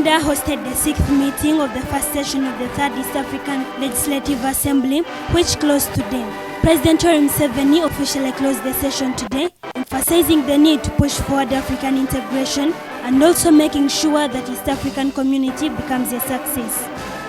Uganda hosted the sixth meeting of the first session of the Third East African Legislative Assembly, which closed today. President Museveni officially closed the session today, emphasizing the need to push forward African integration and also making sure that East African community becomes a success.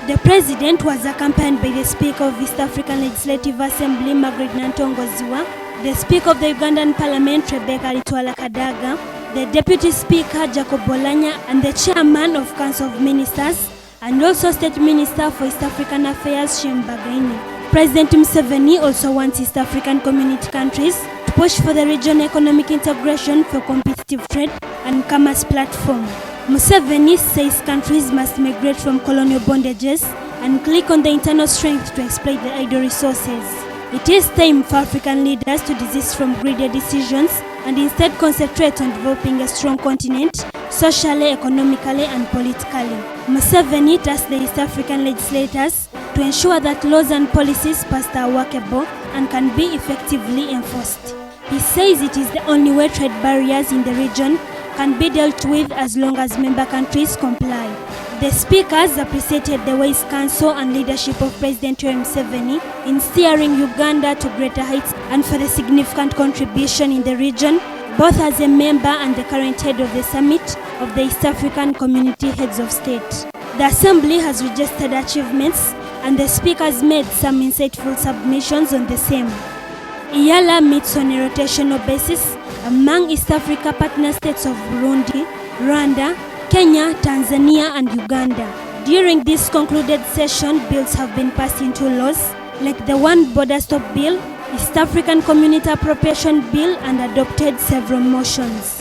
The president was accompanied by the Speaker of East African Legislative Assembly, Margaret Nantongoziwa, the Speaker of the Ugandan Parliament, Rebecca Litwala Kadaga, the Deputy Speaker, Jacob Bolanya, and the Chairman of Council of Ministers, and also State Minister for East African Affairs, Shem Bagaini. President Museveni also wants East African community countries to push for the region economic integration for competitive trade and commerce platform. Museveni says countries must migrate from colonial bondages and click on the internal strength to exploit the idle resources. It is time for African leaders to desist from greedy decisions and instead concentrate on developing a strong continent, socially, economically, and politically. Museveni tasked the East African legislators to ensure that laws and policies passed are workable and can be effectively enforced. He says it is the only way trade barriers in the region can be dealt with as long as member countries comply. The speakers appreciated the wise counsel and leadership of President Museveni in steering Uganda to greater heights and for the significant contribution in the region, both as a member and the current head of the summit of the East African Community Heads of State. The Assembly has registered achievements and the speakers made some insightful submissions on the same. IALA meets on a rotational basis among East Africa partner states of Burundi, Rwanda, Kenya, Tanzania, and Uganda. During this concluded session, bills have been passed into laws, like the One Border Stop Bill, East African Community Appropriation Bill, and adopted several motions.